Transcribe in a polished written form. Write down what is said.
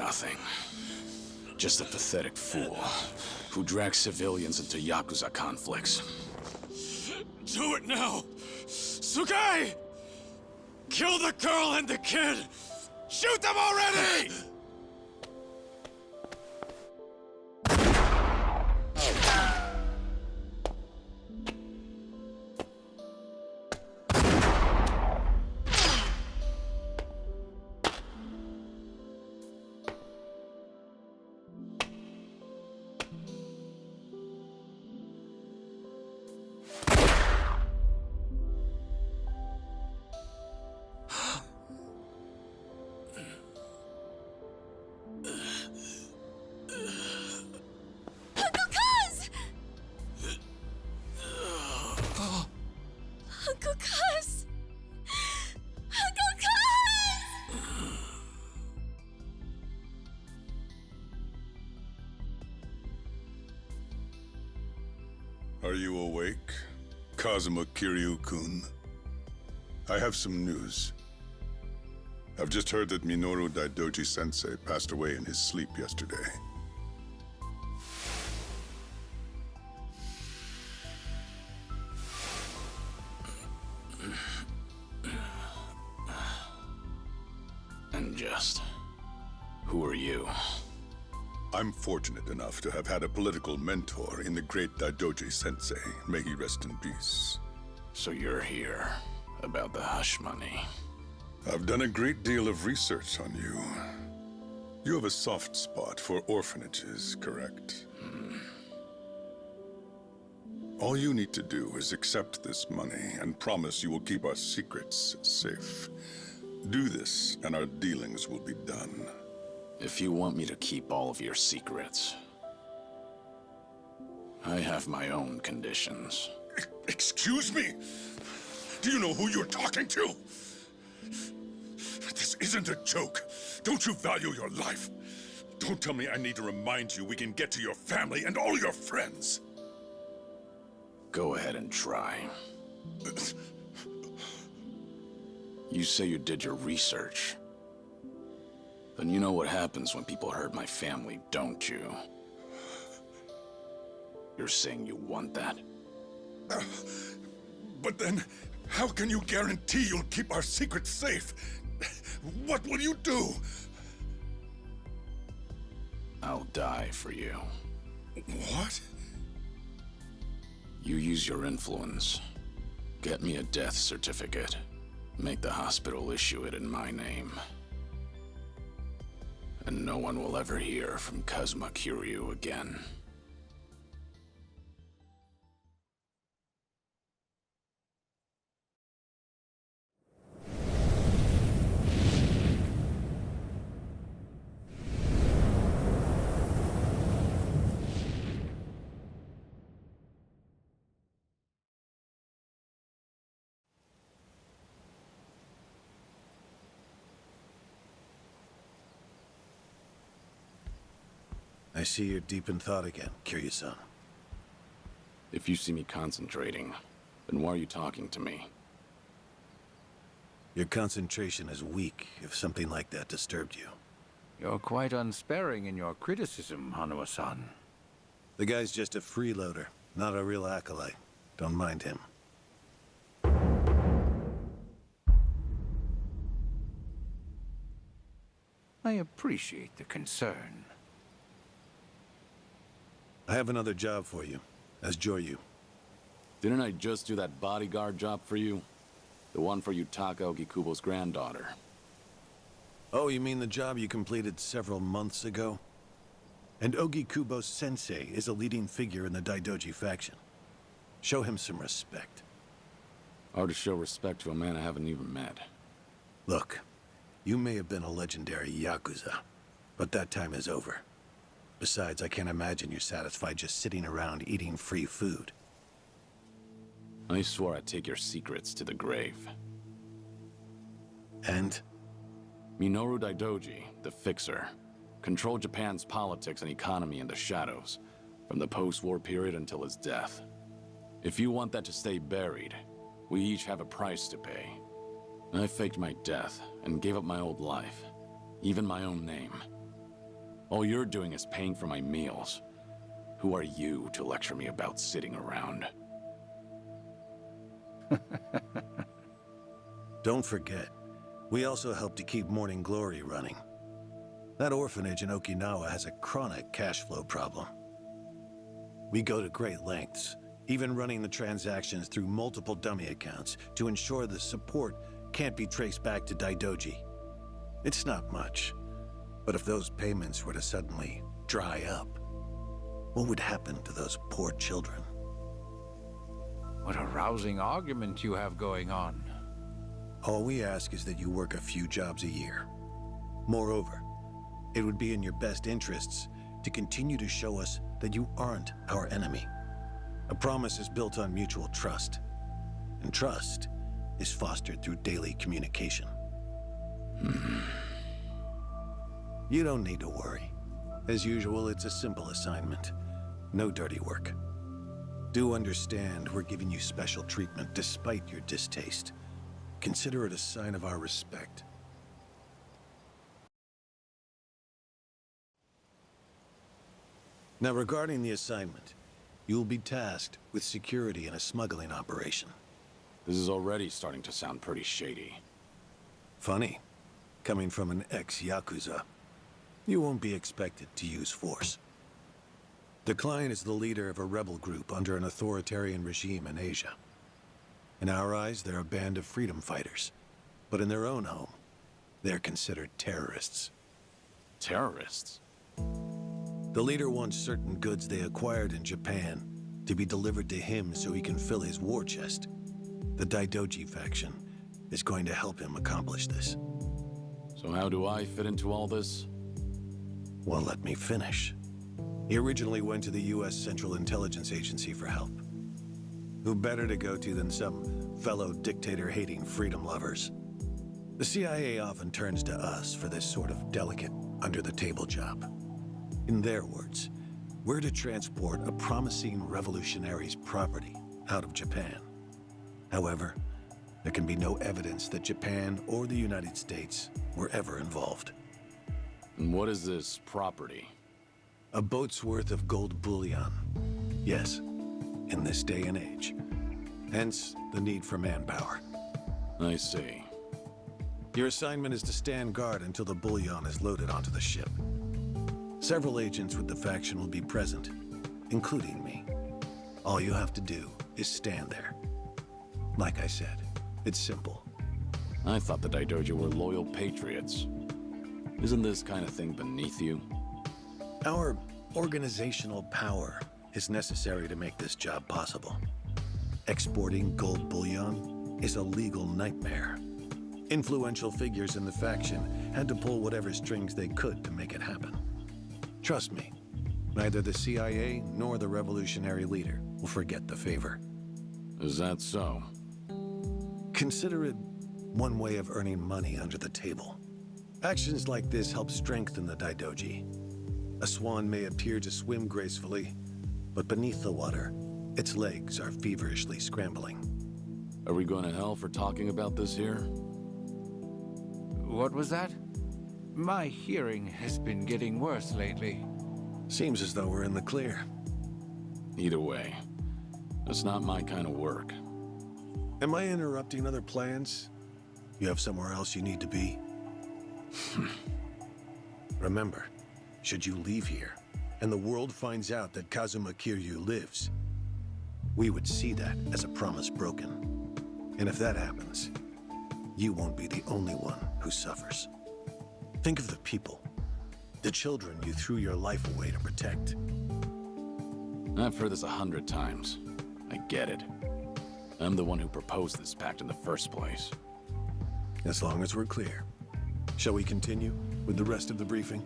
nothing. Just a pathetic fool who drags civilians into Yakuza conflicts. Do it now! Sukai! Kill the girl and the kid! Shoot them already! Uncle Cuz! Uncle Cuz! Are you awake, Kazuma Kiryu-kun? I have some news. I've just heard that Minoru Daidoji-sensei passed away in his sleep yesterday. And just... who are you? I'm fortunate enough to have had a political mentor in the great Daidoji-sensei. May he rest in peace. So you're here about the hush money. I've done a great deal of research on you. You have a soft spot for orphanages, correct? All you need to do is accept this money and promise you will keep our secrets safe. Do this, and our dealings will be done. If you want me to keep all of your secrets, I have my own conditions. Excuse me? Do you know who you're talking to? This isn't a joke. Don't you value your life? Don't tell me I need to remind you we can get to your family and all your friends. Go ahead and try. You say you did your research. Then you know what happens when people hurt my family, don't you? You're saying you want that? But then, how can you guarantee you'll keep our secrets safe? What will you do? I'll die for you. What? You use your influence. Get me a death certificate. Make the hospital issue it in my name. And no one will ever hear from Kazuma Kiryu again. I see you're deep in thought again, Kiryu-san. If you see me concentrating, then why are you talking to me? Your concentration is weak if something like that disturbed you. You're quite unsparing in your criticism, Hanuma-san. The guy's just a freeloader, not a real acolyte. Don't mind him. I appreciate the concern. I have another job for you, as Joryu. Didn't I just do that bodyguard job for you? The one for Yutaka Ogikubo's granddaughter. Oh, you mean the job you completed several months ago? And Ogikubo's sensei is a leading figure in the Daidoji faction. Show him some respect. Hard to show respect to a man I haven't even met. Look, you may have been a legendary Yakuza, but that time is over. Besides, I can't imagine you're satisfied just sitting around eating free food. I swore I'd take your secrets to the grave. And? Minoru Daidoji, the Fixer, controlled Japan's politics and economy in the shadows, from the post-war period until his death. If you want that to stay buried, we each have a price to pay. I faked my death and gave up my old life, even my own name. All you're doing is paying for my meals. Who are you to lecture me about sitting around? Don't forget, we also help to keep Morning Glory running. That orphanage in Okinawa has a chronic cash flow problem. We go to great lengths, even running the transactions through multiple dummy accounts to ensure the support can't be traced back to Daidoji. It's not much, but if those payments were to suddenly dry up, what would happen to those poor children? What a rousing argument you have going on. All we ask is that you work a few jobs a year. Moreover, it would be in your best interests to continue to show us that you aren't our enemy. A promise is built on mutual trust, and trust is fostered through daily communication. You don't need to worry. As usual, it's a simple assignment. No dirty work. Do understand we're giving you special treatment despite your distaste. Consider it a sign of our respect. Now, regarding the assignment, you will be tasked with security in a smuggling operation. This is already starting to sound pretty shady. Funny, coming from an ex-Yakuza. You won't be expected to use force. The client is the leader of a rebel group under an authoritarian regime in Asia. In our eyes, they're a band of freedom fighters. But in their own home, they're considered terrorists. Terrorists? The leader wants certain goods they acquired in Japan to be delivered to him so he can fill his war chest. The Daidoji faction is going to help him accomplish this. So how do I fit into all this? Well, let me finish. He originally went to the U.S. Central Intelligence Agency for help. Who better to go to than some fellow dictator-hating freedom lovers? The CIA often turns to us for this sort of delicate, under-the-table job. In their words, we're to transport a promising revolutionary's property out of Japan. However, there can be no evidence that Japan or the United States were ever involved. And what is this property? A boat's worth of gold bullion. Yes, in this day and age. Hence, the need for manpower. I see. Your assignment is to stand guard until the bullion is loaded onto the ship. Several agents with the faction will be present, including me. All you have to do is stand there. Like I said, it's simple. I thought the Daidoji were loyal patriots. Isn't this kind of thing beneath you? Our organizational power is necessary to make this job possible. Exporting gold bullion is a legal nightmare. Influential figures in the faction had to pull whatever strings they could to make it happen. Trust me, neither the CIA nor the revolutionary leader will forget the favor. Is that so? Consider it one way of earning money under the table. Actions like this help strengthen the Daidoji. A swan may appear to swim gracefully, but beneath the water, its legs are feverishly scrambling. Are we going to hell for talking about this here? What was that? My hearing has been getting worse lately. Seems as though we're in the clear. Either way, it's not my kind of work. Am I interrupting other plans? You have somewhere else you need to be? Remember, should you leave here, and the world finds out that Kazuma Kiryu lives, we would see that as a promise broken. And if that happens, you won't be the only one who suffers. Think of the people, the children you threw your life away to protect. I've heard this 100 times. I get it. I'm the one who proposed this pact in the first place. As long as we're clear. Shall we continue with the rest of the briefing?